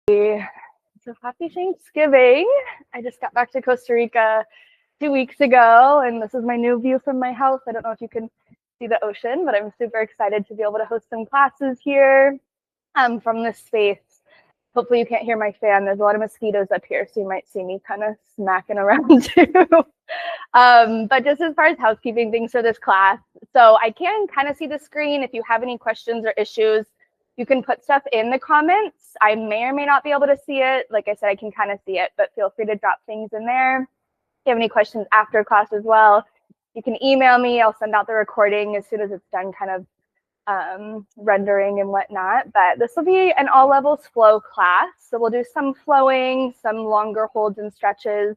So happy Thanksgiving. I just got back to Costa Rica 2 weeks ago, and this is my new view from my house. I don't know if you can see the ocean, but I'm super excited to be able to host some classes here from this space. Hopefully you can't hear my fan. There's a lot of mosquitoes up here, so you might see me kind of smacking around too. But just as far as housekeeping things for this class, so I can kind of see the screen. If you have any questions or issues, you can put stuff in the comments. I may or may not be able to see it. Like I said, I can kind of see it, but feel free to drop things in there. If you have any questions after class as well, you can email me. I'll send out the recording as soon as it's done kind of rendering and whatnot. But this will be an all levels flow class. So we'll do some flowing, some longer holds and stretches.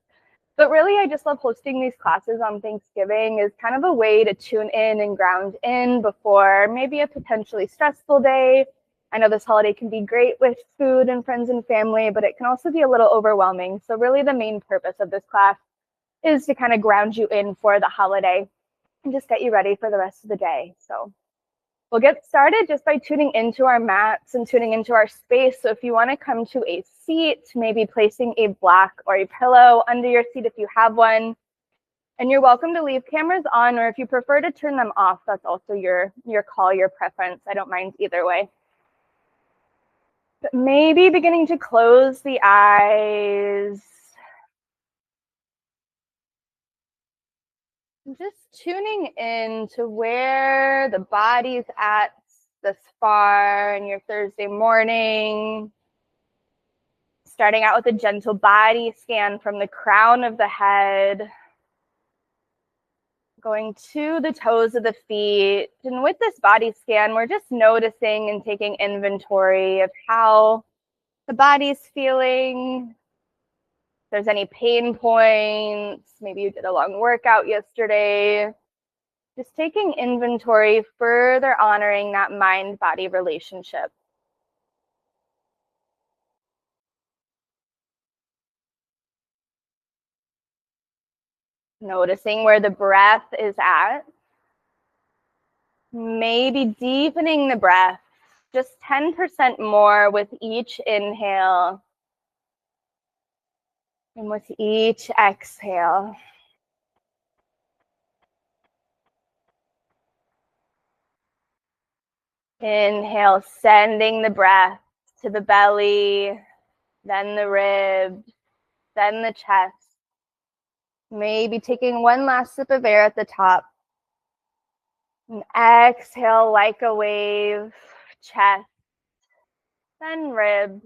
But really, I just love hosting these classes on Thanksgiving as kind of a way to tune in and ground in before maybe a potentially stressful day. I know this holiday can be great with food and friends and family, but it can also be a little overwhelming. So really the main purpose of this class is to kind of ground you in for the holiday and just get you ready for the rest of the day. So we'll get started just by tuning into our mats and tuning into our space. So if you want to come to a seat, maybe placing a block or a pillow under your seat if you have one. And you're welcome to leave cameras on, or if you prefer to turn them off, that's also your call, your preference. I don't mind either way. But maybe beginning to close the eyes. Just tuning in to where the body's at this far in your Thursday morning. Starting out with a gentle body scan from the crown of the head, going to the toes of the feet. And with this body scan, we're just noticing and taking inventory of how the body's feeling. If there's any pain points, maybe you did a long workout yesterday. Just taking inventory, further honoring that mind-body relationship. Noticing where the breath is at. Maybe deepening the breath, just 10% more with each inhale. And with each exhale. Inhale, sending the breath to the belly, then the ribs, then the chest. Maybe taking one last sip of air at the top. And exhale like a wave, chest, then ribs,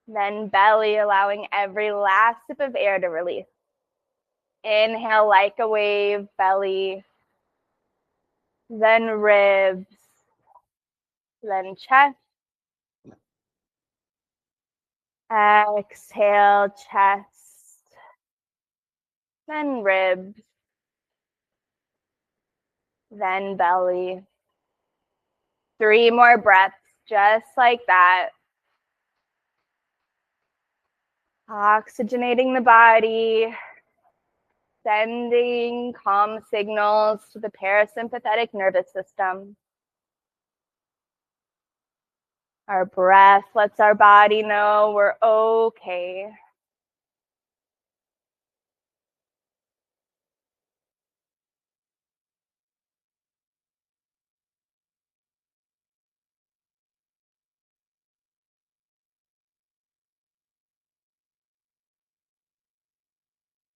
then belly, allowing every last sip of air to release. Inhale like a wave, belly, then ribs, then chest. Exhale, chest, then ribs, then belly. 3 more breaths, just like that. Oxygenating the body, sending calm signals to the parasympathetic nervous system. Our breath lets our body know we're okay.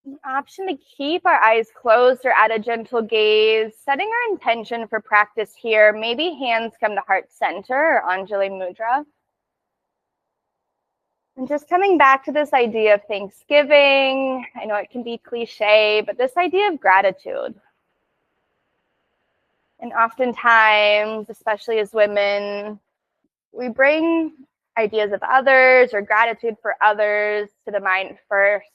An option to keep our eyes closed or at a gentle gaze, setting our intention for practice here. Maybe hands come to heart center or Anjali Mudra. And just coming back to this idea of Thanksgiving, I know it can be cliche, but this idea of gratitude. And oftentimes, especially as women, we bring ideas of others or gratitude for others to the mind first.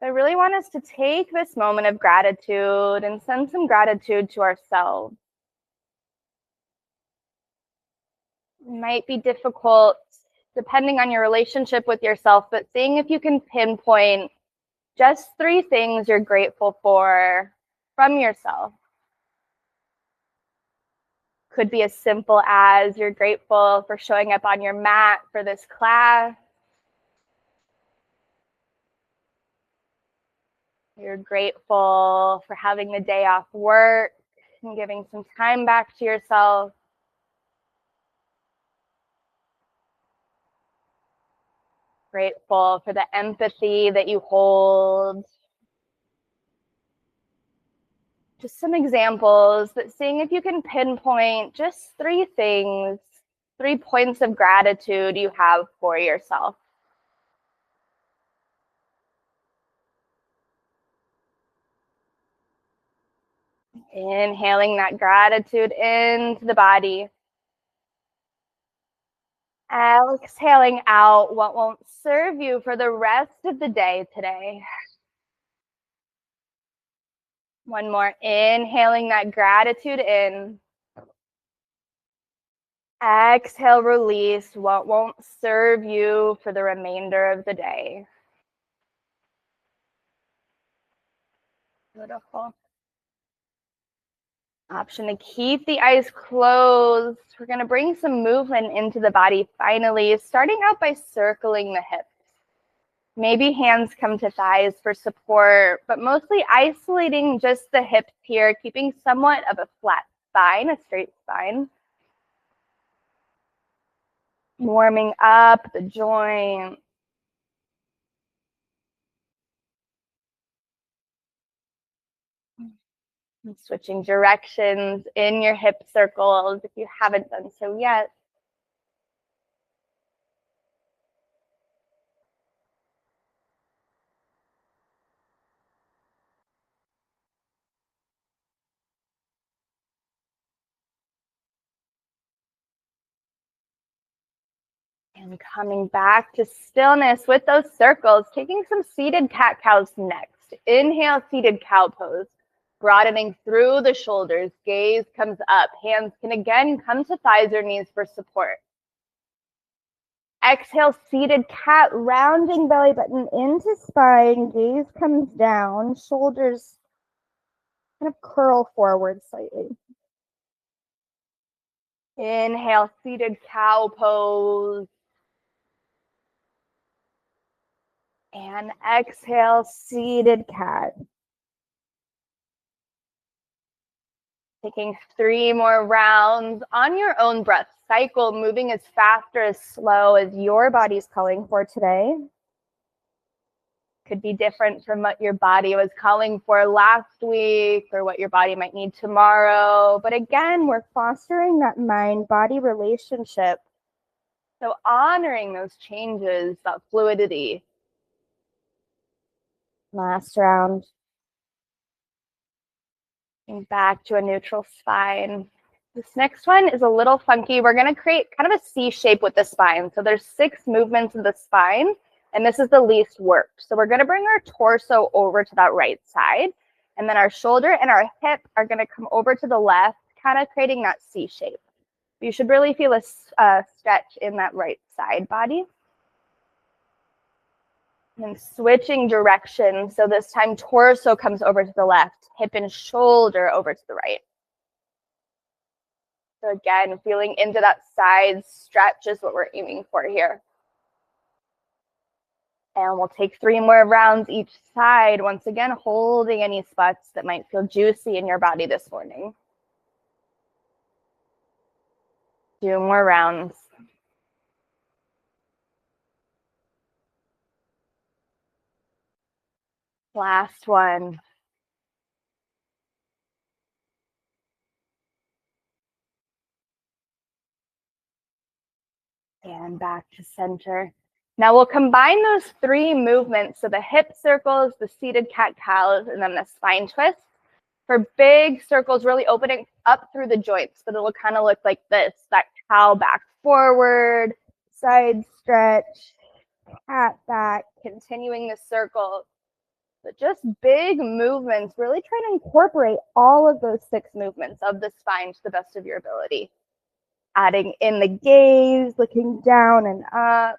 But I really want us to take this moment of gratitude and send some gratitude to ourselves. It might be difficult depending on your relationship with yourself, but seeing if you can pinpoint just 3 things you're grateful for from yourself. Could be as simple as you're grateful for showing up on your mat for this class. You're grateful for having the day off work and giving some time back to yourself. Grateful for the empathy that you hold. Just some examples, but seeing if you can pinpoint just 3 things, 3 points of gratitude you have for yourself. Inhaling that gratitude into the body. Exhaling out what won't serve you for the rest of the day today. One more, inhaling that gratitude in. Exhale, release what won't serve you for the remainder of the day. Beautiful. Option to keep the eyes closed. We're going to bring some movement into the body finally, starting out by circling the hips. Maybe hands come to thighs for support, but mostly isolating just the hips here, keeping somewhat of a flat spine, a straight spine. Warming up the joint. And switching directions in your hip circles if you haven't done so yet. And coming back to stillness with those circles, taking some seated cat-cows next. Inhale, seated cow pose. Broadening through the shoulders, gaze comes up. Hands can again come to thighs or knees for support. Exhale, seated cat, rounding belly button into spine. Gaze comes down, shoulders kind of curl forward slightly. Inhale, seated cow pose. And exhale, seated cat. Taking 3 more rounds on your own breath. Cycle, moving as fast or as slow as your body's calling for today. Could be different from what your body was calling for last week or what your body might need tomorrow. But again, we're fostering that mind-body relationship. So honoring those changes, that fluidity. Last round. Back to a neutral spine. This next one is a little funky. We're going to create kind of a C shape with the spine. So there's 6 movements of the spine, and this is the least work. So we're going to bring our torso over to that right side, and then our shoulder and our hip are going to come over to the left, kind of creating that C shape. You should really feel a stretch in that right side body. And then switching direction. So this time torso comes over to the left, hip and shoulder over to the right. So again, feeling into that side stretch is what we're aiming for here. And we'll take 3 more rounds each side. Once again, holding any spots that might feel juicy in your body this morning. 2 more rounds. Last one. And back to center. Now we'll combine those 3 movements. So the hip circles, the seated cat-cows, and then the spine twist. For big circles, really opening up through the joints. But it'll kind of look like this, that cow back forward, side stretch, cat back, continuing the circle. But just big movements, really try to incorporate all of those 6 movements of the spine to the best of your ability. Adding in the gaze, looking down and up.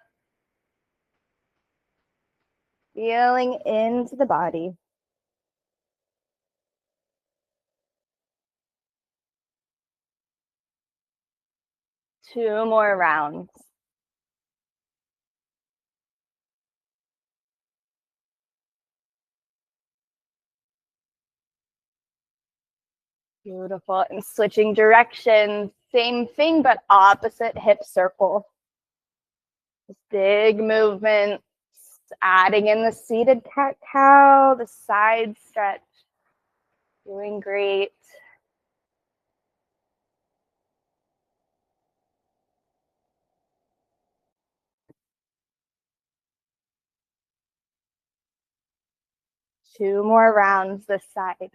Feeling into the body. 2 more rounds. Beautiful. And switching directions, same thing, but opposite hip circle. Big movements, adding in the seated cat-cow, the side stretch. Doing great. Two more rounds this side.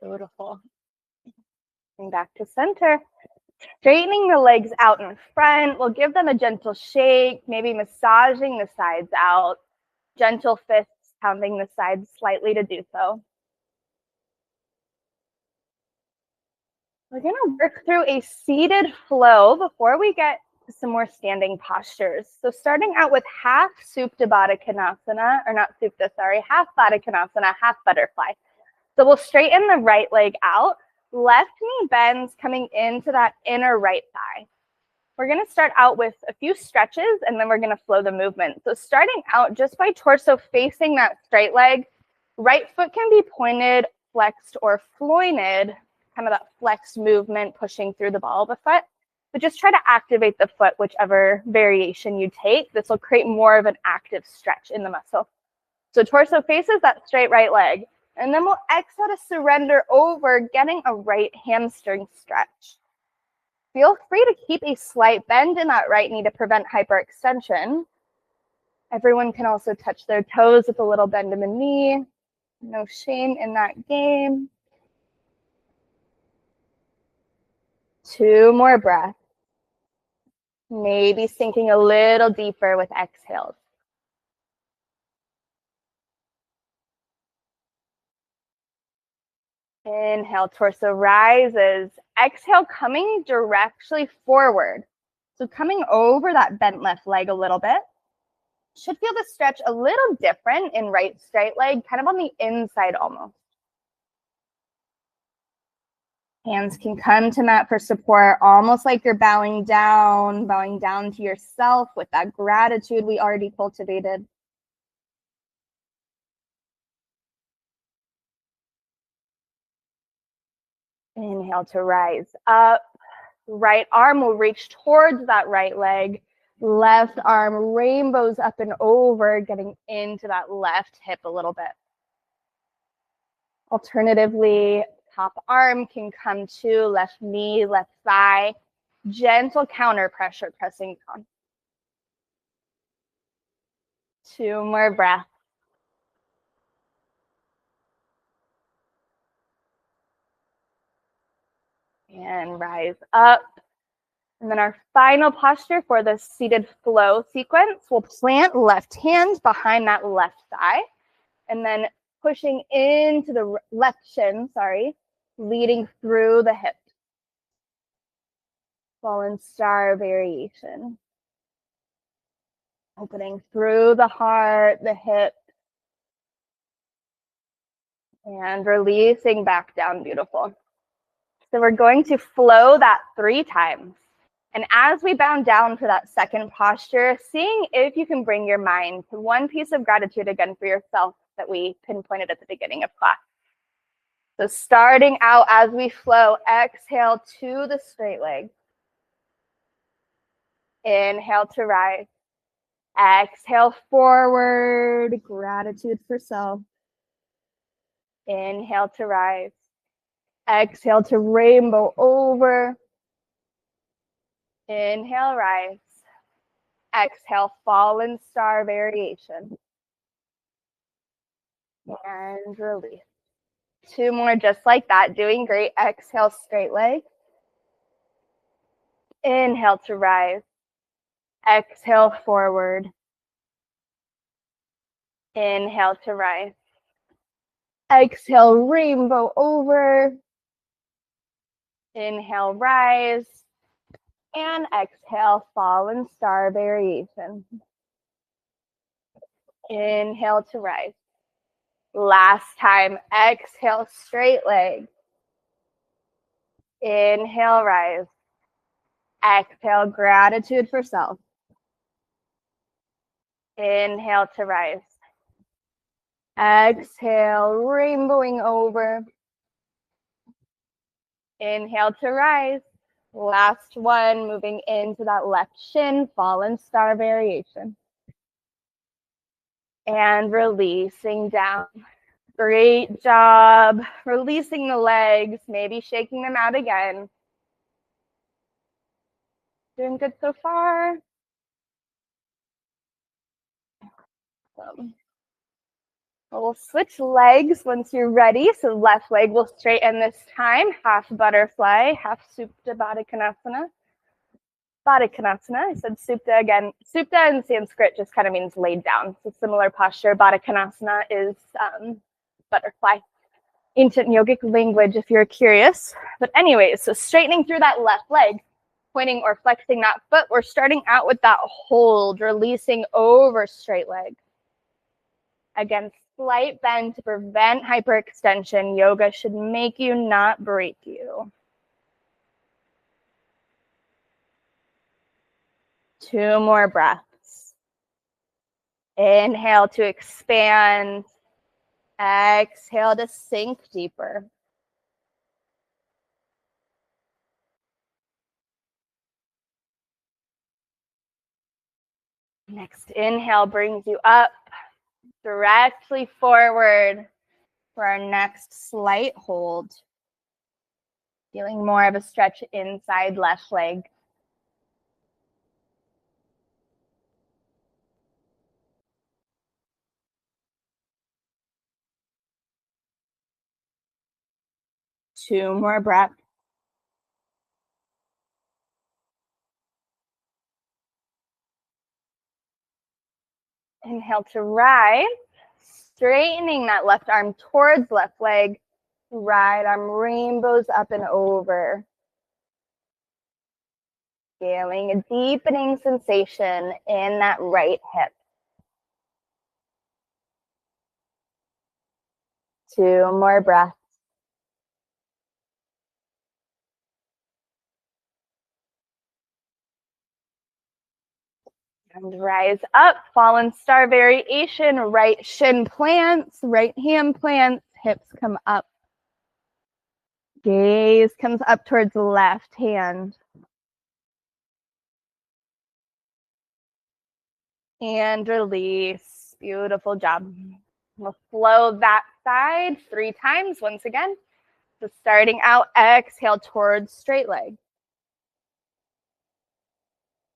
Beautiful. And back to center. Straightening the legs out in front. We'll give them a gentle shake, maybe massaging the sides out. Gentle fists, pounding the sides slightly to do so. We're gonna work through a seated flow before we get to some more standing postures. So starting out with half Supta Baddha Konasana, or not Supta, sorry, half Baddha Konasana, half butterfly. So we'll straighten the right leg out. Left knee bends coming into that inner right thigh. We're going to start out with a few stretches and then we're going to flow the movement. So starting out just by torso facing that straight leg, right foot can be pointed, flexed, or flointed, kind of that flexed movement pushing through the ball of the foot. But just try to activate the foot, whichever variation you take. This will create more of an active stretch in the muscle. So torso faces that straight right leg. And then we'll exhale to surrender over, getting a right hamstring stretch. Feel free to keep a slight bend in that right knee to prevent hyperextension. Everyone can also touch their toes with a little bend in the knee. No shame in that game. 2 more breaths. Maybe sinking a little deeper with exhales. Inhale, torso rises. Exhale, coming directly forward. So coming over that bent left leg a little bit. Should feel the stretch a little different in right straight leg, kind of on the inside almost. Hands can come to mat for support, almost like you're bowing down to yourself with that gratitude we already cultivated. Inhale to rise up. Right arm will reach towards that right leg. Left arm rainbows up and over, getting into that left hip a little bit. Alternatively, top arm can come to left knee, left thigh. Gentle counter pressure pressing down. 2 more breaths. And rise up. And then our final posture for the seated flow sequence, we'll plant left hand behind that left thigh. And then pushing into the left shin, leading through the hip. Fallen star variation. Opening through the heart, the hip. And releasing back down, beautiful. So we're going to flow that 3 times. And as we bound down for that second posture, seeing if you can bring your mind to one piece of gratitude again for yourself that we pinpointed at the beginning of class. So starting out as we flow, exhale to the straight leg. Inhale to rise. Exhale forward, gratitude for self. Inhale to rise. Exhale to rainbow over. Inhale, rise. Exhale, fallen star variation. And release. 2 more just like that. Doing great. Exhale, straight leg. Inhale to rise. Exhale, forward. Inhale to rise. Exhale, rainbow over. Inhale, rise. And exhale, fallen star variation. Inhale to rise. Last time, exhale, straight leg. Inhale, rise. Exhale, gratitude for self. Inhale to rise. Exhale, rainbowing over. Inhale to rise. Last one, moving into that left shin, fallen star variation. And releasing down. Great job. Releasing the legs, maybe shaking them out again. Doing good so far. We'll switch legs once you're ready. So left leg will straighten this time. Half butterfly, half Supta Baddha Konasana. Baddha Konasana. I said Supta again. Supta in Sanskrit just kind of means laid down. It's a similar posture. Baddha Konasana is butterfly. Ancient yogic language if you're curious. But anyways, so straightening through that left leg, pointing or flexing that foot. We're starting out with that hold, releasing over straight leg. Again, slight bend to prevent hyperextension. Yoga should make you, not break you. 2 more breaths. Inhale to expand. Exhale to sink deeper. Next inhale brings you up directly forward for our next slight hold. Feeling more of a stretch inside left leg. Two more breaths. Inhale to rise, straightening that left arm towards left leg. Right arm rainbows up and over. Feeling a deepening sensation in that right hip. 2 more breaths. And rise up, fallen star variation, right shin plants, right hand plants, hips come up. Gaze comes up towards the left hand. And release. Beautiful job. We'll flow that side 3 times once again. So starting out, exhale towards straight leg.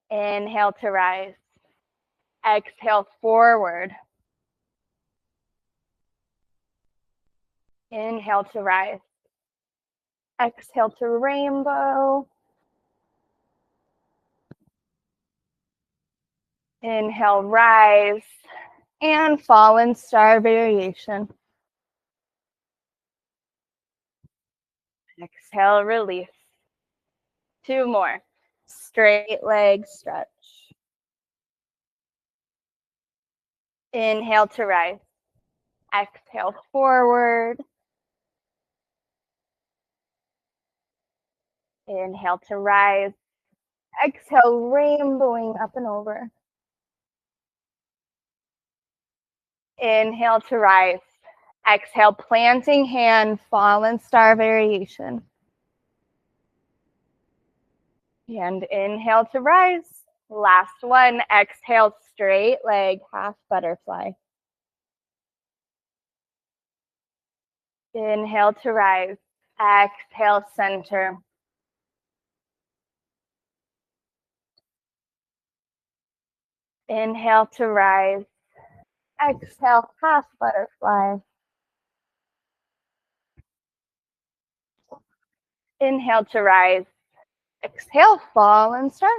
Inhale to rise. Exhale forward. Inhale to rise. Exhale to rainbow. Inhale, rise. And fallen star variation. Exhale, release. 2 more. Straight leg stretch. Inhale to rise. Exhale forward. Inhale to rise. Exhale, rainbowing up and over. Inhale to rise. Exhale, planting hand, fallen star variation. And inhale to rise. Last one, exhale, straight leg, half butterfly. Inhale to rise. Exhale, center. Inhale to rise. Exhale, half butterfly. Inhale to rise. Exhale, fallen star.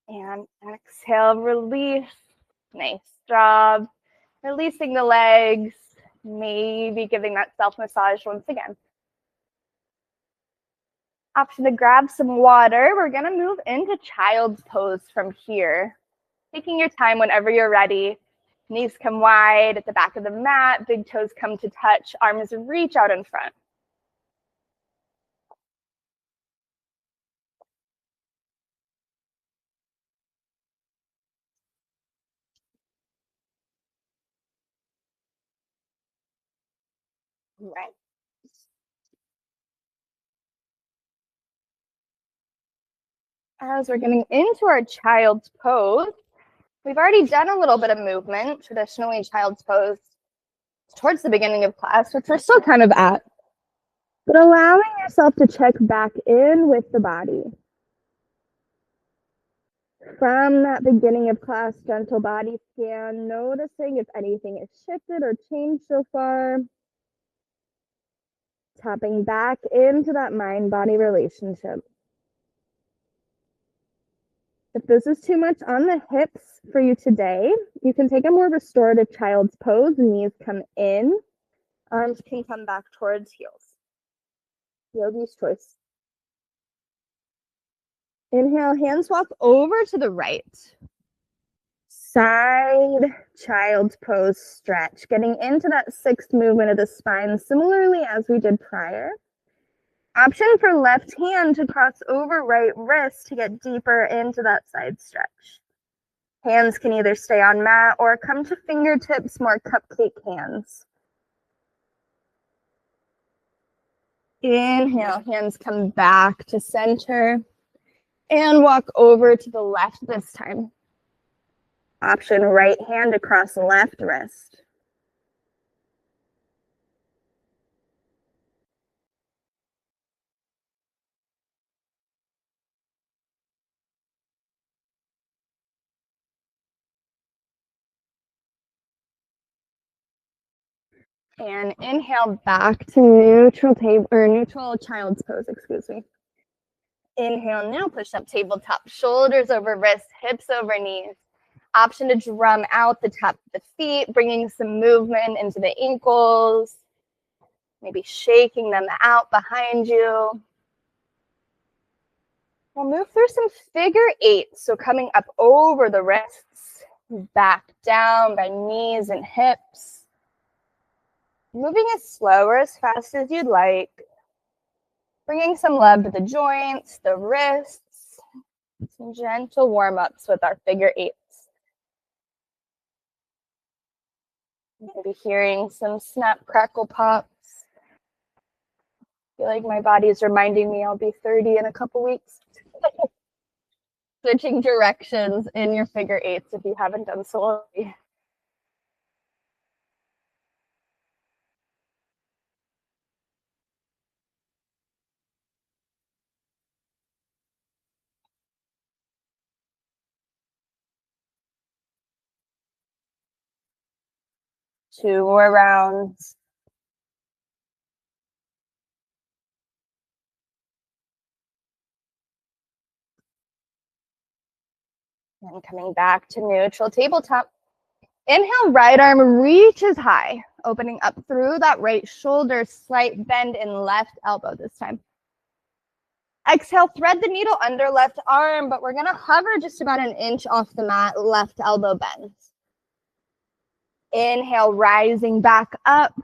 And exhale, release. Nice job. Releasing the legs. Maybe giving that self massage once again. Option to grab some water. We're gonna move into child's pose from here. Taking your time whenever you're ready. Knees come wide at the back of the mat, big toes come to touch, arms reach out in front. Right. As we're getting into our child's pose, we've already done a little bit of movement. Traditionally, child's pose towards the beginning of class, which we're still kind of at. But allowing yourself to check back in with the body. From that beginning of class, gentle body scan, noticing if anything has shifted or changed so far. Tapping back into that mind-body relationship. If this is too much on the hips for you today, you can take a more restorative child's pose. Knees come in, arms can come back towards heels. Yogi's choice. Inhale, hands walk over to the right. Side child's pose stretch, getting into that sixth movement of the spine, similarly as we did prior. Option for left hand to cross over right wrist to get deeper into that side stretch. Hands can either stay on mat or come to fingertips, more cupcake hands. Inhale, hands come back to center and walk over to the left this time. Option right hand across left wrist. And inhale back to neutral table or neutral child's pose, excuse me. Inhale, now push up tabletop, shoulders over wrists, hips over knees. Option to drum out the top of the feet, bringing some movement into the ankles, maybe shaking them out behind you. We'll move through some figure eights, so coming up over the wrists, back down by knees and hips. Moving as slow or as fast as you'd like. Bringing some love to the joints, the wrists. Some gentle warm-ups with our figure eights. Maybe hearing some snap, crackle, pops. I feel like my body is reminding me I'll be 30 in a couple weeks. Switching directions in your figure eights if you haven't done so already. Two more rounds. And coming back to neutral tabletop. Inhale, right arm reaches high, opening up through that right shoulder, slight bend in left elbow this time. Exhale, thread the needle under left arm, but we're gonna hover just about an inch off the mat, left elbow bends. Inhale, rising back up.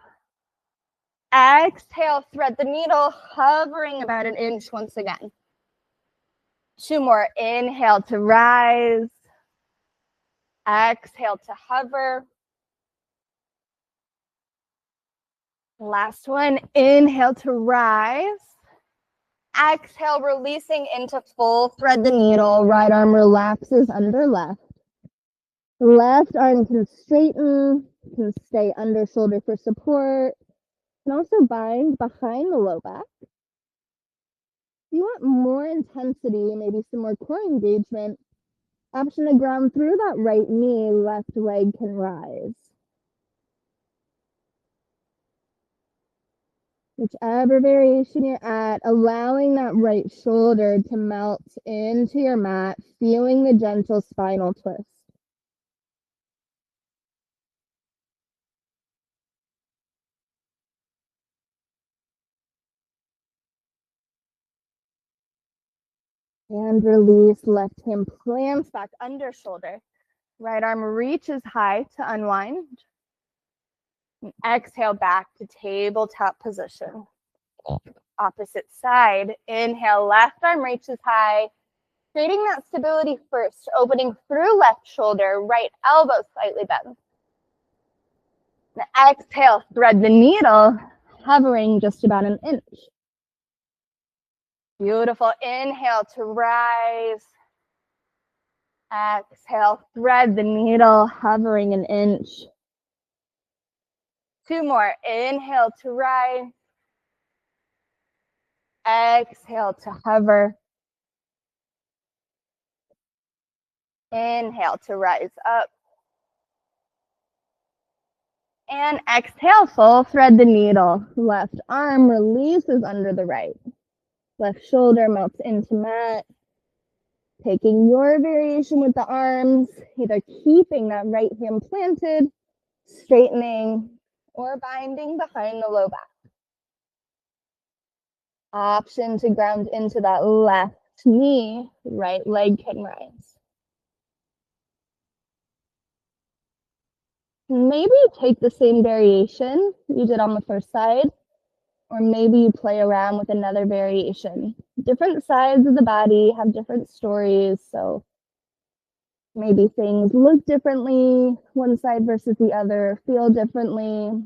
Exhale, thread the needle, hovering about an inch once again. Two more, inhale to rise. Exhale to hover. Last one, inhale to rise. Exhale, releasing into full thread the needle. Right arm relaxes under left. Left arm can straighten, can stay under shoulder for support. Can also bind behind the low back. If you want more intensity, maybe some more core engagement, option to ground through that right knee, left leg can rise. Whichever variation you're at, allowing that right shoulder to melt into your mat, feeling the gentle spinal twist. And release, left hand plants back under shoulder. Right arm reaches high to unwind. And exhale back to tabletop position. Opposite side, inhale, left arm reaches high, creating that stability first, opening through left shoulder, right elbow slightly bent. And exhale, thread the needle, hovering just about an inch. Beautiful. Inhale to rise. Exhale, thread the needle, hovering an inch. Two more. Inhale to rise. Exhale to hover. Inhale to rise up. And exhale, full thread the needle. Left arm releases under the right. Left shoulder melts into mat. Taking your variation with the arms, either keeping that right hand planted, straightening, or binding behind the low back. Option to ground into that left knee, right leg can rise. Maybe you take the same variation you did on the first side, or maybe you play around with another variation. Different sides of the body have different stories, so maybe things look differently, one side versus the other, feel differently.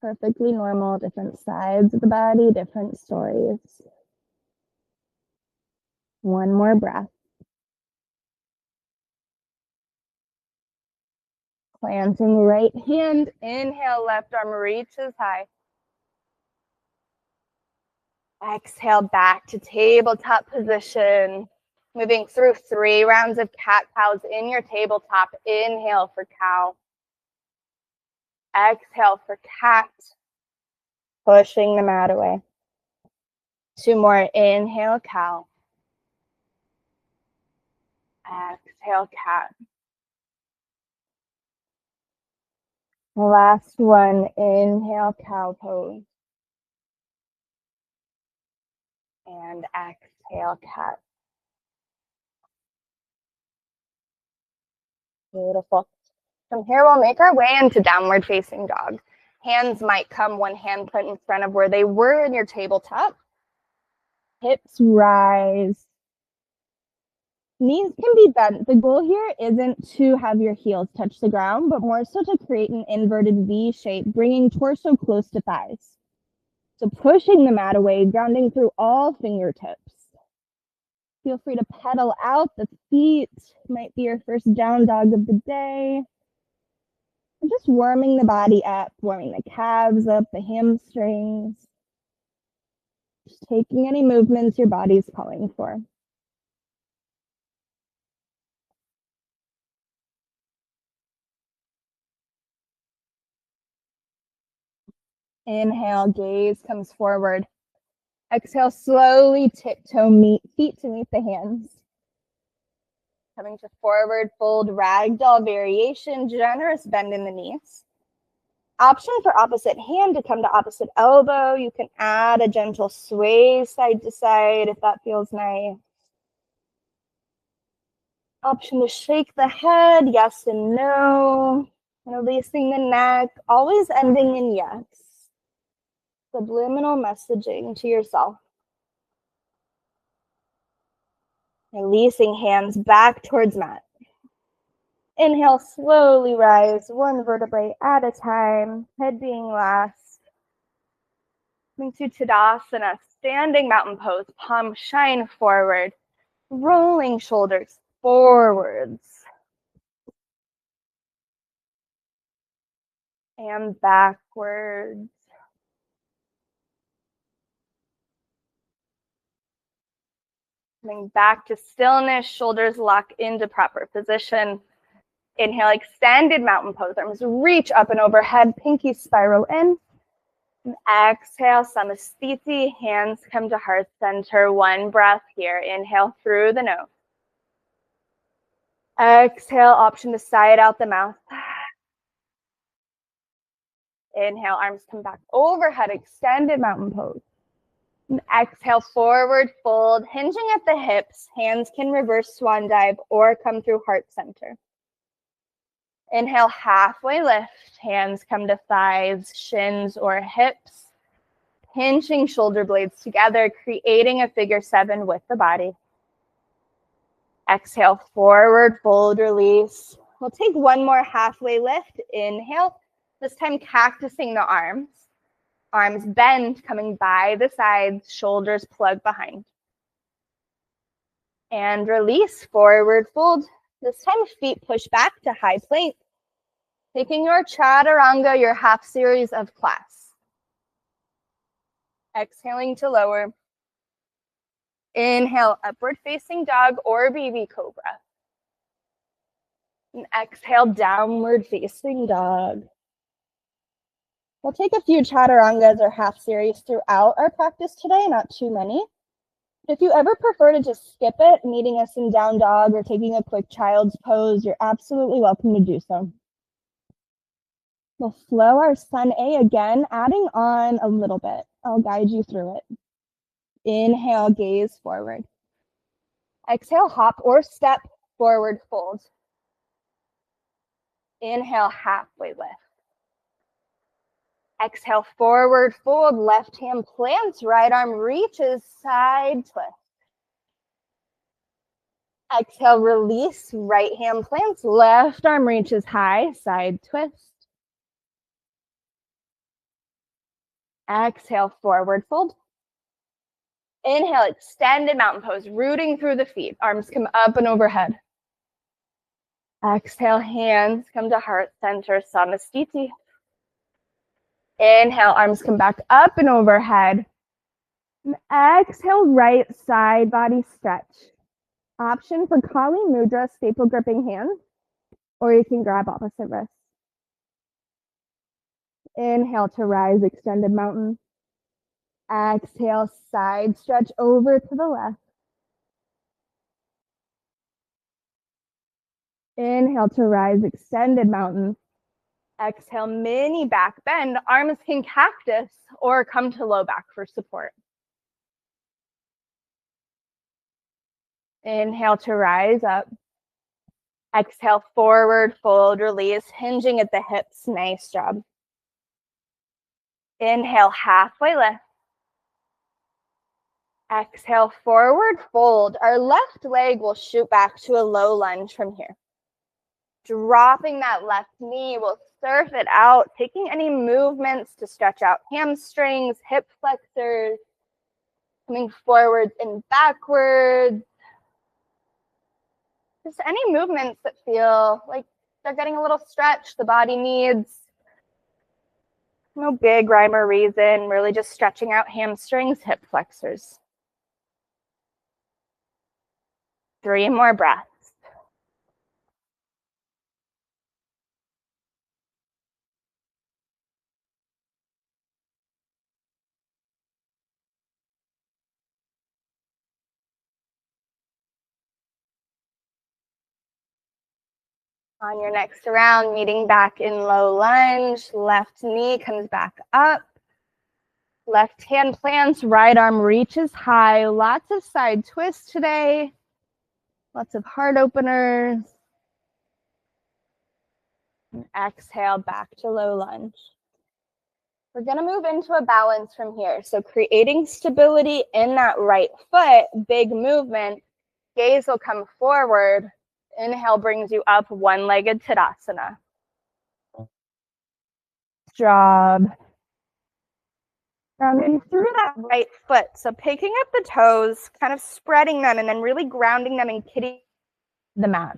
Perfectly normal, different sides of the body, different stories. One more breath. Planting right hand, inhale, left arm reaches high. Exhale back to tabletop position. Moving through 3 rounds of cat-cows in your tabletop. Inhale for cow. Exhale for cat. Pushing the mat away. 2 more. Inhale, cow. Exhale, cat. Last one. Inhale, cow pose. And exhale, cat. Beautiful. From here, we'll make our way into downward facing dog. Hands might come one hand put in front of where they were in your tabletop. Hips rise. Knees can be bent. The goal here isn't to have your heels touch the ground, but more so to create an inverted V shape, bringing torso close to thighs. So pushing the mat away, grounding through all fingertips. Feel free to pedal out the feet. Might be your first down dog of the day. And just warming the body up, warming the calves up, the hamstrings. Just taking any movements your body's calling for. Inhale, gaze comes forward. Exhale, slowly tiptoe feet to meet the hands. Coming to forward fold ragdoll variation, generous bend in the knees. Option for opposite hand to come to opposite elbow. You can add a gentle sway side to side if that feels nice. Option to shake the head, yes and no. Releasing the neck, always ending in yes. Subliminal messaging to yourself. Releasing hands back towards mat. Inhale, slowly rise, one vertebrae at a time, head being last. Coming to Tadasana, standing mountain pose, palms shine forward, rolling shoulders forwards. And backwards. Coming back to stillness, shoulders lock into proper position. Inhale, extended mountain pose, arms reach up and overhead, pinky spiral in. And exhale, Samasthiti, hands come to heart center. One breath here. Inhale through the nose. Exhale, option to side out the mouth. Inhale, arms come back overhead, extended mountain pose. And exhale, forward fold, hinging at the hips. Hands can reverse swan dive or come through heart center. Inhale, halfway lift. Hands come to thighs, shins, or hips. Pinching shoulder blades together, creating a figure 7 with the body. Exhale, forward fold, release. We'll take one more halfway lift. Inhale, this time cactusing the arms. Arms bend, coming by the sides, shoulders plug behind. And release, forward fold. This time feet push back to high plank. Taking your chaturanga, your half series of class. Exhaling to lower. Inhale, upward facing dog or baby cobra. And exhale, downward facing dog. We'll take a few chaturangas or half series throughout our practice today, not too many. If you ever prefer to just skip it, meeting us in down dog or taking a quick child's pose, you're absolutely welcome to do so. We'll flow our sun A again, adding on a little bit. I'll guide you through it. Inhale, gaze forward. Exhale, hop or step, forward fold. Inhale, halfway lift. Exhale, forward fold, left hand plants, right arm reaches, side twist. Exhale, release, right hand plants, left arm reaches high, side twist. Exhale, forward fold. Inhale, extended mountain pose, rooting through the feet. Arms come up and overhead. Exhale, hands come to heart center, Samastiti. Inhale, arms come back up and overhead. And exhale, right side body stretch. Option for Kali Mudra, staple gripping hands, or you can grab opposite wrist. Inhale to rise, extended mountain. Exhale, side stretch over to the left. Inhale to rise, extended mountain. Exhale, mini back bend. Arms can cactus or come to low back for support. Inhale to rise up. Exhale, forward fold, release, hinging at the hips. Nice job. Inhale, halfway lift. Exhale, forward fold. Our left leg will shoot back to a low lunge from here. Dropping that left knee, we'll surf it out, taking any movements to stretch out hamstrings, hip flexors, coming forwards and backwards. Just any movements that feel like they're getting a little stretch the body needs. No big rhyme or reason, really just stretching out hamstrings, hip flexors. 3 more breaths. On your next round, meeting back in low lunge, left knee comes back up. Left hand plants, right arm reaches high. Lots of side twists today. Lots of heart openers. And exhale back to low lunge. We're going to move into a balance from here. So creating stability in that right foot, big movement. Gaze will come forward. Inhale brings you up, one-legged Tadasana. Job. Grounding through that right foot. So picking up the toes, kind of spreading them, and then really grounding them and kitty the mat.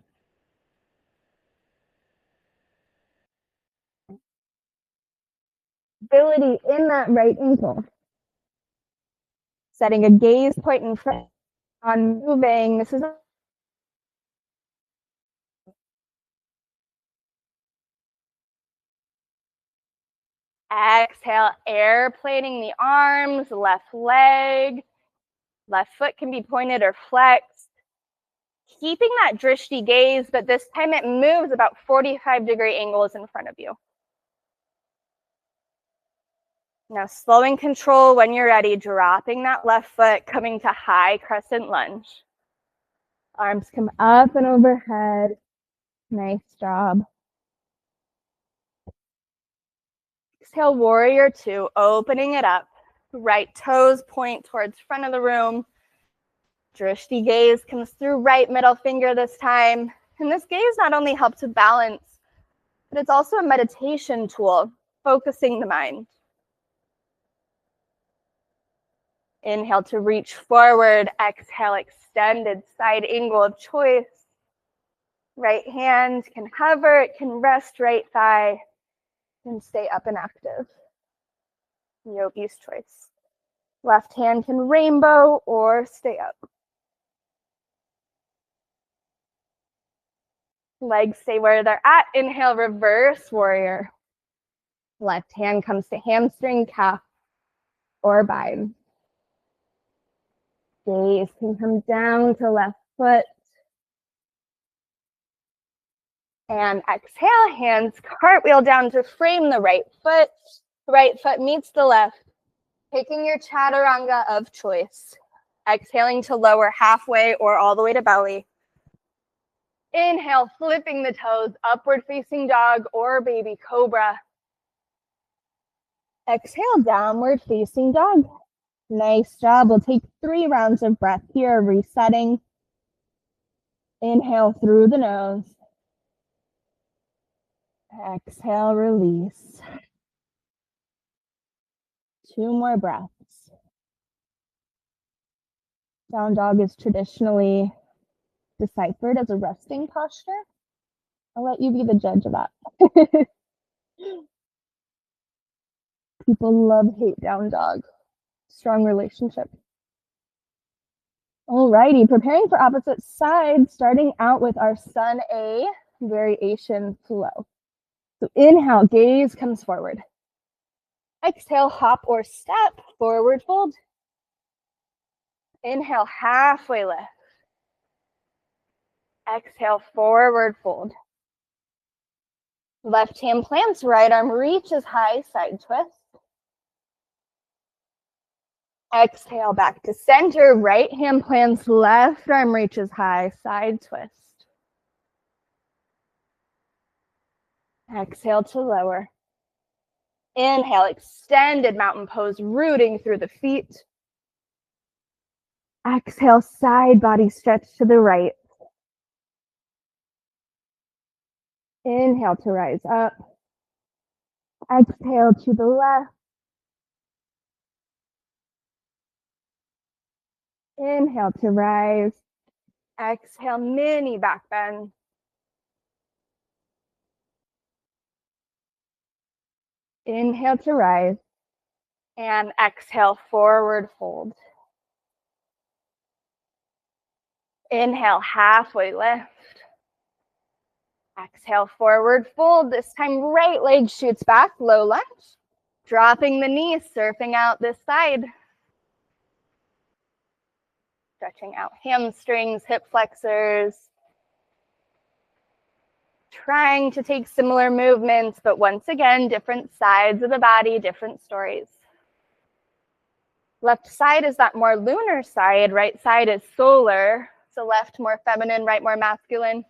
Stability in that right ankle. Setting a gaze point in front on moving. This is exhale, airplaning the arms, left leg, left foot can be pointed or flexed. Keeping that drishti gaze, but this time it moves about 45-degree angles in front of you. Now slow and control when you're ready, dropping that left foot, coming to high crescent lunge. Arms come up and overhead. Nice job. Exhale, warrior two, opening it up. Right toes point towards front of the room. Drishti gaze comes through right middle finger this time. And this gaze not only helps to balance, but it's also a meditation tool, focusing the mind. Inhale to reach forward. Exhale, extended side angle of choice. Right hand can hover, it can rest right thigh, and stay up and active. Yogi's choice. Left hand can rainbow or stay up. Legs stay where they're at. Inhale, reverse warrior. Left hand comes to hamstring, calf, or bind. Gaze can come down to left foot. And exhale, hands cartwheel down to frame the right foot. Right foot meets the left. Taking your chaturanga of choice. Exhaling to lower halfway or all the way to belly. Inhale, flipping the toes, upward facing dog or baby cobra. Exhale, downward facing dog. Nice job. We'll take 3 rounds of breath here, resetting. Inhale through the nose. Exhale, release. 2 more breaths. Down dog is traditionally deciphered as a resting posture. I'll let you be the judge of that. People love, hate down dog. Strong relationship. Alrighty, preparing for opposite side, starting out with our Sun A variation flow. So inhale, gaze comes forward. Exhale, hop or step, forward fold. Inhale, halfway lift. Exhale, forward fold. Left hand plants, right arm reaches high, side twist. Exhale, back to center, right hand plants, left arm reaches high, side twist. Exhale to lower. Inhale, extended mountain pose, rooting through the feet. Exhale, side body stretch to the right. Inhale to rise up. Exhale to the left. Inhale to rise. Exhale, mini back bend. Inhale to rise. And exhale, forward fold. Inhale, halfway lift. Exhale, forward fold. This time, right leg shoots back, low lunge. Dropping the knees, surfing out this side. Stretching out hamstrings, hip flexors. Trying to take similar movements, but once again, different sides of the body, different stories. Left side is that more lunar side, right side is solar. So left more feminine, right more masculine.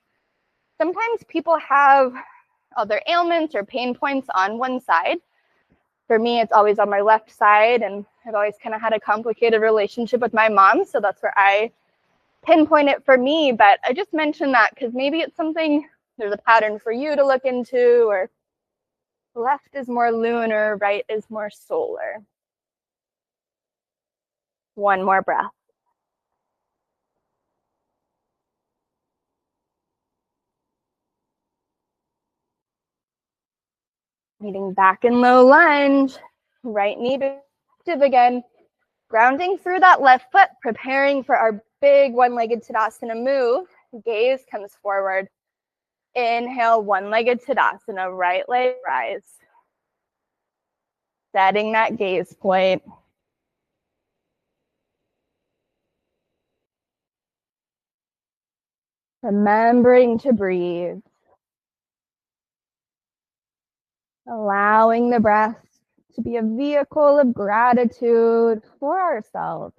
Sometimes people have other ailments or pain points on one side. For me, it's always on my left side, and I've always kind of had a complicated relationship with my mom, so that's where I pinpoint it for me. But I just mentioned that because maybe it's something, there's a pattern for you to look into, or left is more lunar, right is more solar. One more breath. Meeting back in low lunge, right knee active again. Grounding through that left foot, preparing for our big one-legged Tadasana move. Gaze comes forward. Inhale, one-legged Tadasana, right leg rise. Setting that gaze point. Remembering to breathe. Allowing the breath to be a vehicle of gratitude for ourselves.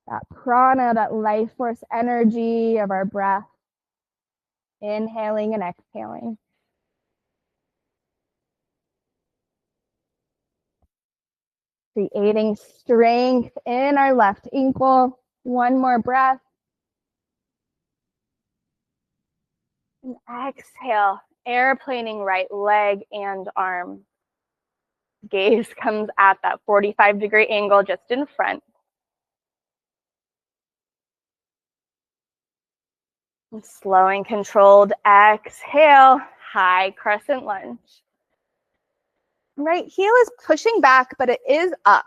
That prana, that life force energy of our breath, inhaling and exhaling. Creating strength in our left ankle. One more breath. And exhale, airplaning right leg and arm. Gaze comes at that 45-degree angle just in front. And slow and controlled exhale, high crescent lunge. Right heel is pushing back, but it is up.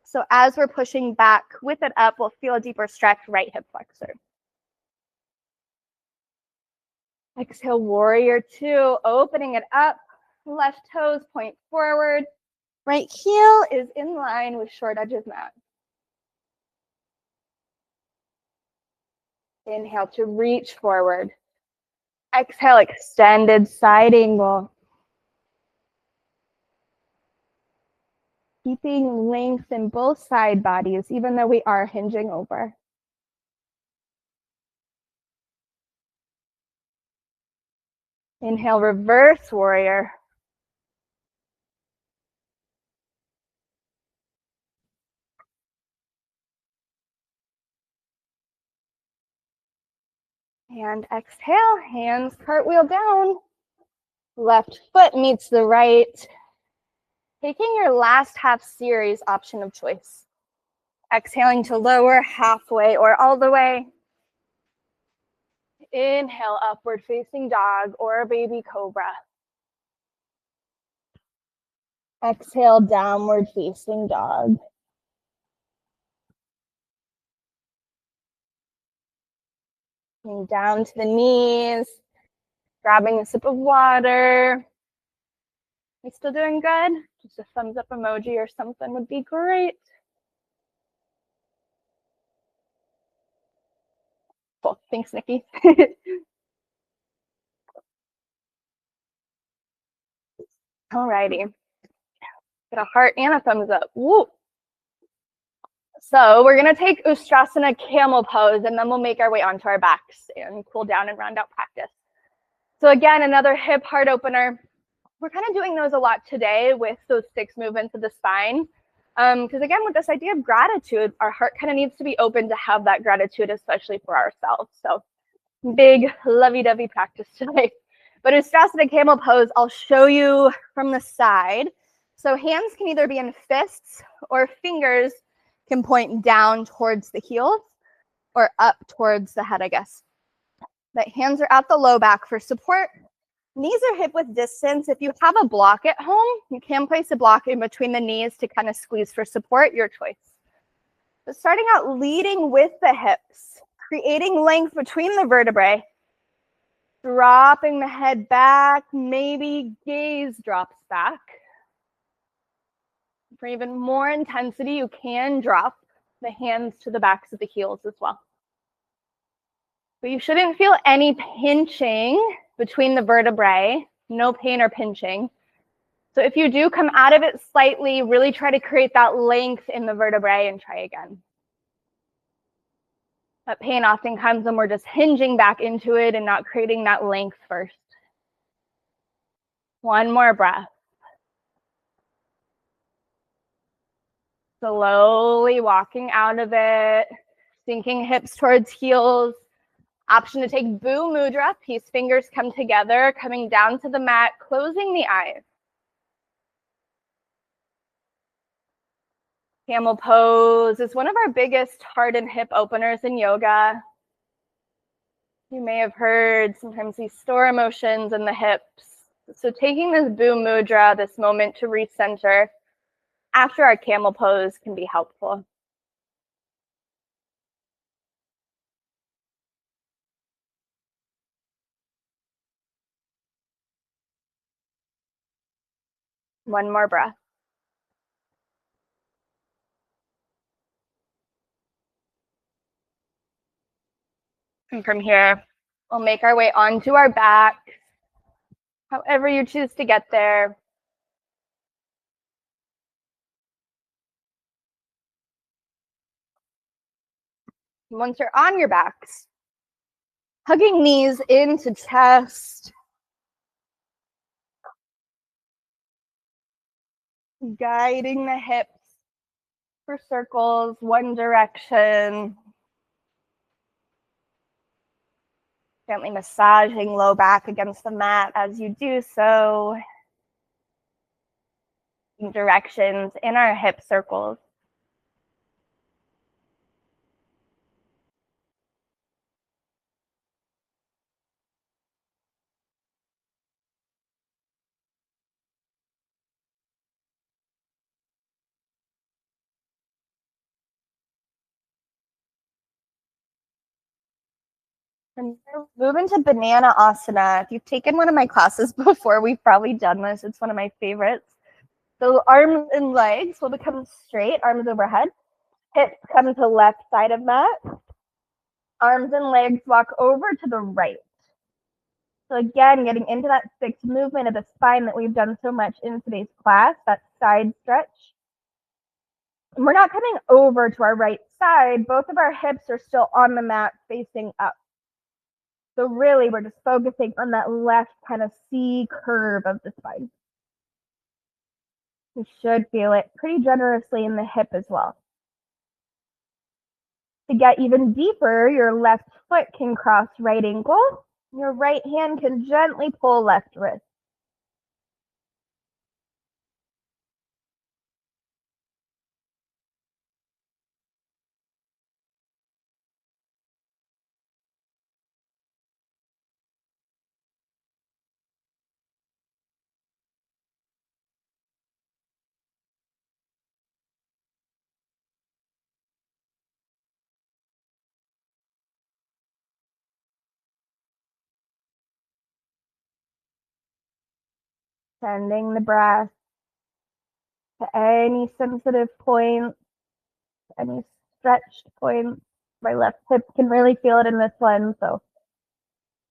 So as we're pushing back with it up, we'll feel a deeper stretch right hip flexor. Exhale, warrior two, opening it up. Left toes point forward. Right heel is in line with short edges mat. Inhale to reach forward. Exhale, extended side angle. Keeping length in both side bodies, even though we are hinging over. Inhale, reverse warrior. And exhale, hands cartwheel down. Left foot meets the right. Taking your last half series option of choice. Exhaling to lower halfway or all the way. Inhale, upward facing dog or baby cobra. Exhale, downward facing dog. Coming down to the knees, grabbing a sip of water. You still doing good? Just a thumbs up emoji or something would be great. Cool, thanks, Nikki. Alrighty, get a heart and a thumbs up. Woo! So we're gonna take Ustrasana camel pose and then we'll make our way onto our backs and cool down and round out practice. So again, another hip heart opener. We're kind of doing those a lot today with those 6 movements of the spine. Because again, with this idea of gratitude, our heart kind of needs to be open to have that gratitude, especially for ourselves. So big lovey-dovey practice today. But Ustrasana camel pose, I'll show you from the side. So hands can either be in fists or fingers can point down towards the heels or up towards the head, I guess. The hands are at the low back for support. Knees are hip width distance. If you have a block at home, you can place a block in between the knees to kind of squeeze for support, your choice. But starting out leading with the hips, creating length between the vertebrae, dropping the head back, maybe gaze drops back. For even more intensity, you can drop the hands to the backs of the heels as well. But you shouldn't feel any pinching between the vertebrae, no pain or pinching. So if you do come out of it slightly, really try to create that length in the vertebrae and try again. That pain often comes when we're just hinging back into it and not creating that length first. One more breath. Slowly walking out of it, sinking hips towards heels. Option to take Bhu Mudra, peace fingers come together, coming down to the mat, closing the eyes. Camel pose is one of our biggest heart and hip openers in yoga. You may have heard sometimes we store emotions in the hips. So taking this Bhu Mudra, this moment to recenter after our camel pose can be helpful. One more breath. And from here, we'll make our way onto our back, however you choose to get there. Once you're on your backs, hugging knees into chest, guiding the hips for circles, one direction. Gently massaging low back against the mat as you do so. Directions in our hip circles. And move into Banana Asana. If you've taken one of my classes before, we've probably done this. It's one of my favorites. So arms and legs will become straight, arms overhead. Hips come to left side of mat. Arms and legs walk over to the right. So again, getting into that fixed movement of the spine that we've done so much in today's class, that side stretch. And we're not coming over to our right side. Both of our hips are still on the mat facing up. So really, we're just focusing on that left kind of C curve of the spine. You should feel it pretty generously in the hip as well. To get even deeper, your left foot can cross right ankle. Your right hand can gently pull left wrist. Sending the breath to any sensitive points, any stretched points. My left hip can really feel it in this one, so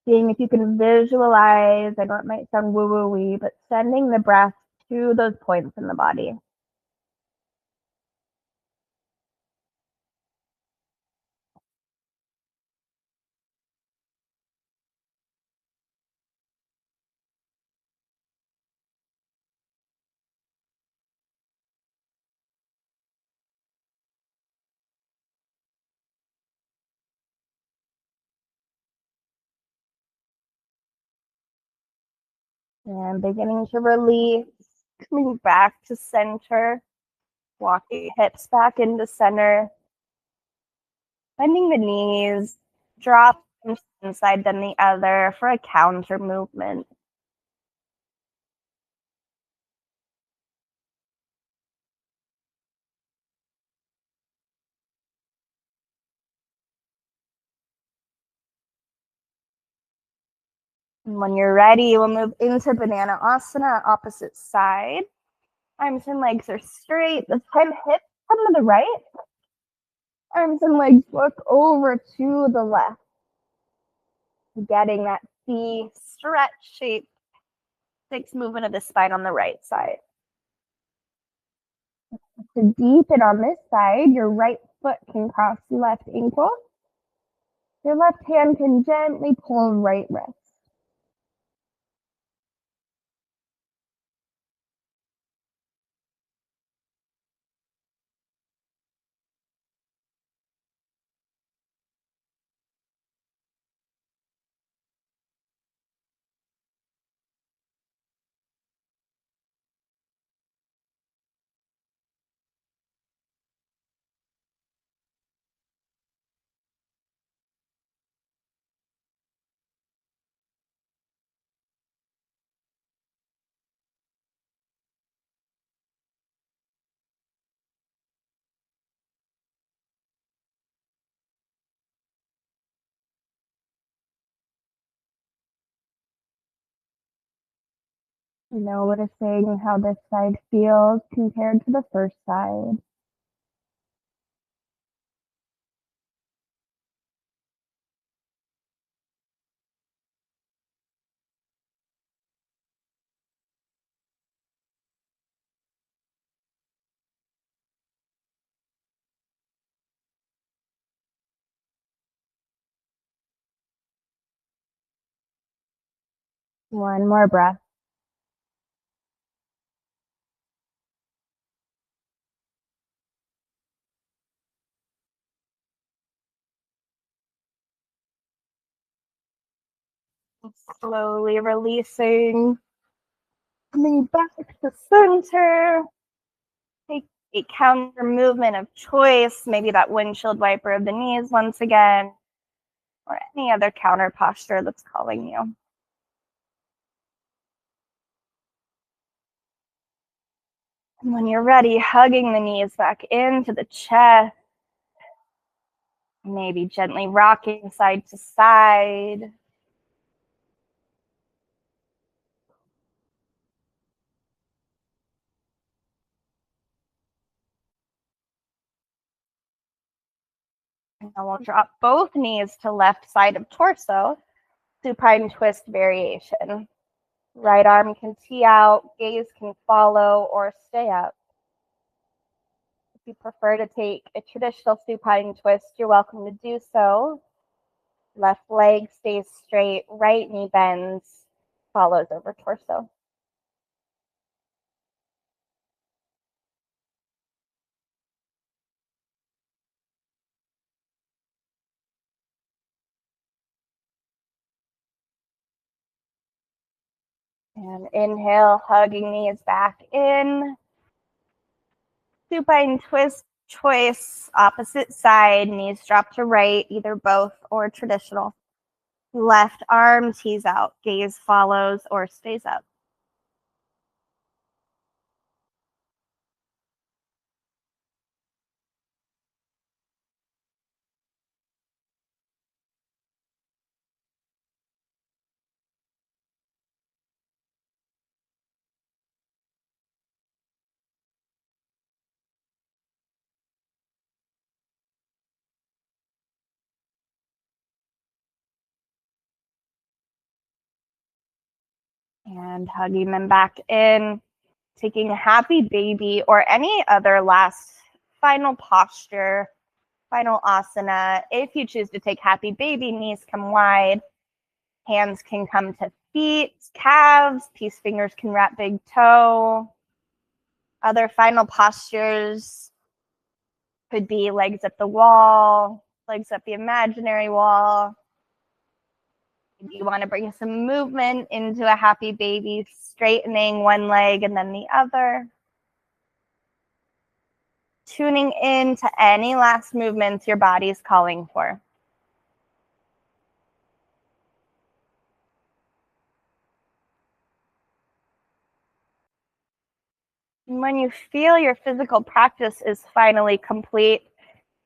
seeing if you can visualize, I know it might sound woo-woo-y, but sending the breath to those points in the body. And beginning to release, coming back to center, walking hips back into center, bending the knees, drop from one side then the other for a counter movement. And when you're ready, we'll move into Banana Asana, opposite side. Arms and legs are straight. This time hips come to the right. Arms and legs look over to the left. Getting that C stretch shape. Fixed movement of the spine on the right side. To deepen on this side, your right foot can cross left ankle. Your left hand can gently pull right wrist. Noticing how this side feels compared to the first side. One more breath. Slowly releasing, coming back to center. Take a counter movement of choice, maybe that windshield wiper of the knees once again, or any other counter posture that's calling you. And when you're ready, hugging the knees back into the chest, maybe gently rocking side to side. And now we'll drop both knees to left side of torso, supine twist variation. Right arm can tee out, gaze can follow or stay up. If you prefer to take a traditional supine twist, you're welcome to do so. Left leg stays straight, right knee bends, follows over torso. And inhale, hugging knees back in. Supine twist choice, opposite side, knees drop to right, either both or traditional. Left arm tees out, gaze follows or stays up. And hugging them back in, taking a happy baby or any other last final posture, final asana. If you choose to take happy baby, knees come wide, hands can come to feet, calves, peace fingers can wrap big toe. Other final postures could be legs up the wall, legs up the imaginary wall. Maybe you want to bring some movement into a happy baby, straightening one leg and then the other. Tuning in to any last movements your body's calling for. And when you feel your physical practice is finally complete,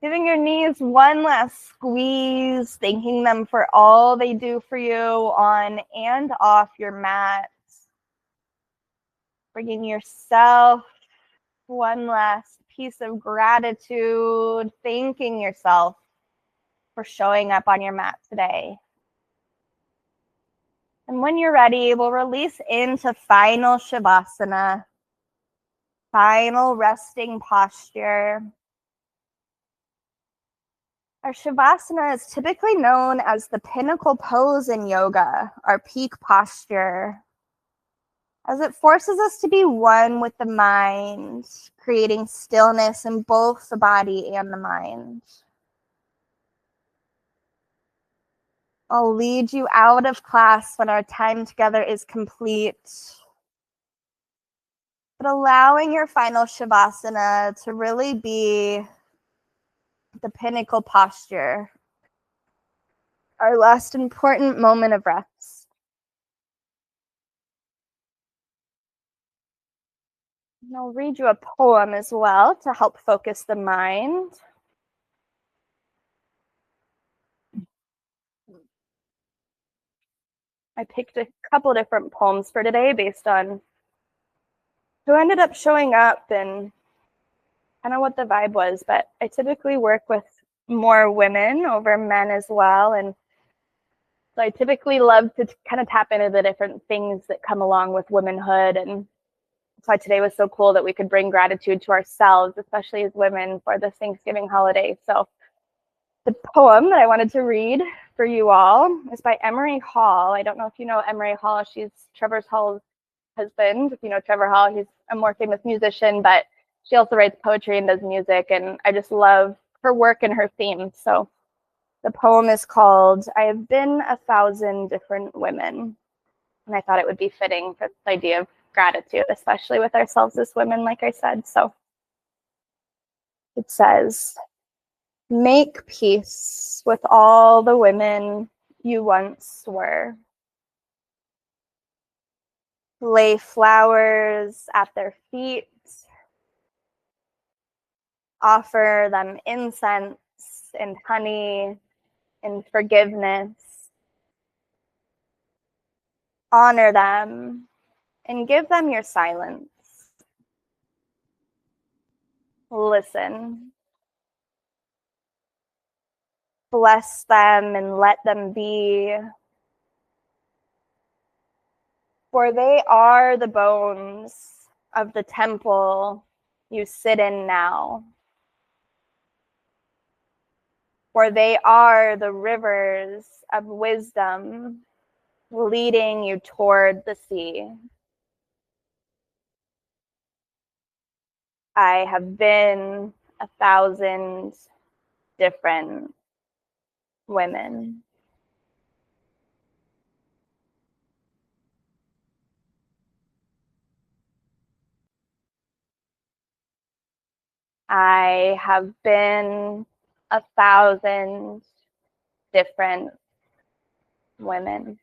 giving your knees one last squeeze, thanking them for all they do for you on and off your mat. Bringing yourself one last piece of gratitude, thanking yourself for showing up on your mat today. And when you're ready, we'll release into final Shavasana, final resting posture. Our Shavasana is typically known as the pinnacle pose in yoga, our peak posture, as it forces us to be one with the mind, creating stillness in both the body and the mind. I'll lead you out of class when our time together is complete. But allowing your final Shavasana to really be the pinnacle posture, our last important moment of rest. And I'll read you a poem as well to help focus the mind. I picked a couple different poems for today based on who ended up showing up and kind of what the vibe was, but I typically work with more women over men as well, and so I typically love to kind of tap into the different things that come along with womanhood, and that's why today was so cool that we could bring gratitude to ourselves, especially as women, for this Thanksgiving holiday. So the poem that I wanted to read for you all is by Emery Hall. I don't know if you know Emery Hall. She's Trevor Hall's husband. If you know Trevor Hall, he's a more famous musician, but she also writes poetry and does music, and I just love her work and her themes. So the poem is called I Have Been 1,000 Different Women. And I thought it would be fitting for the idea of gratitude, especially with ourselves as women, like I said. So it says, make peace with all the women you once were. Lay flowers at their feet. Offer them incense and honey and forgiveness. Honor them and give them your silence. Listen. Bless them and let them be. For they are the bones of the temple you sit in now. For they are the rivers of wisdom leading you toward the sea. I have been 1,000 different women. I have been 1,000 different women.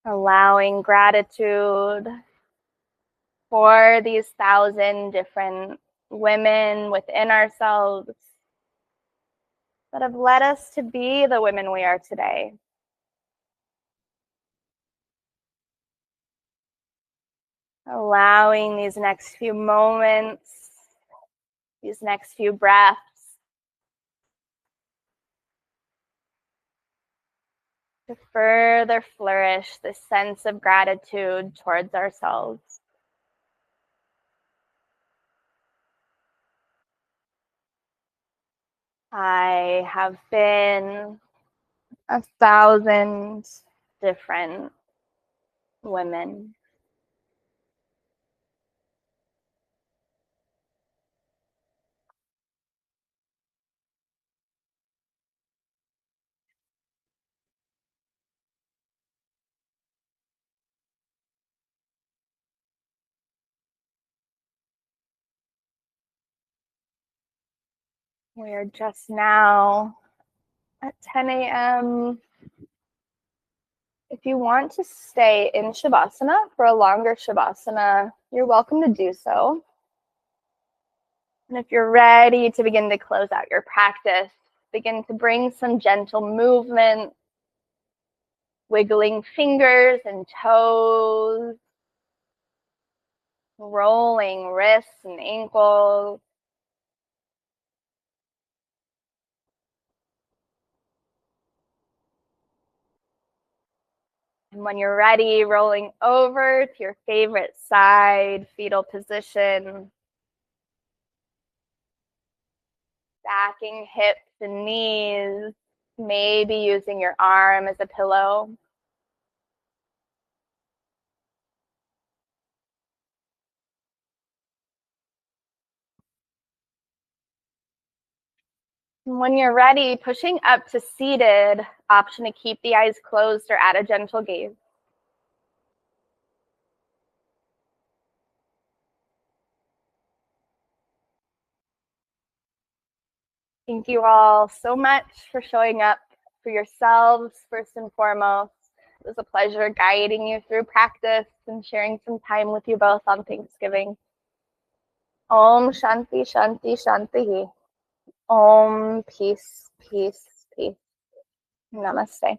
Allowing gratitude for these 1,000 different women within ourselves that have led us to be the women we are today. Allowing these next few moments, these next few breaths to further flourish this sense of gratitude towards ourselves. I have been 1,000 different women. We are just now at 10 a.m. If you want to stay in Shavasana for a longer Shavasana, you're welcome to do so. And if you're ready to begin to close out your practice, begin to bring some gentle movement, wiggling fingers and toes, rolling wrists and ankles. And when you're ready, rolling over to your favorite side, fetal position. Stacking hips and knees, maybe using your arm as a pillow. And when you're ready, pushing up to seated, option to keep the eyes closed or add a gentle gaze. Thank you all so much for showing up for yourselves, first and foremost. It was a pleasure guiding you through practice and sharing some time with you both on Thanksgiving. Om Shanti Shanti Shanti. Om Peace Peace Peace. Namaste.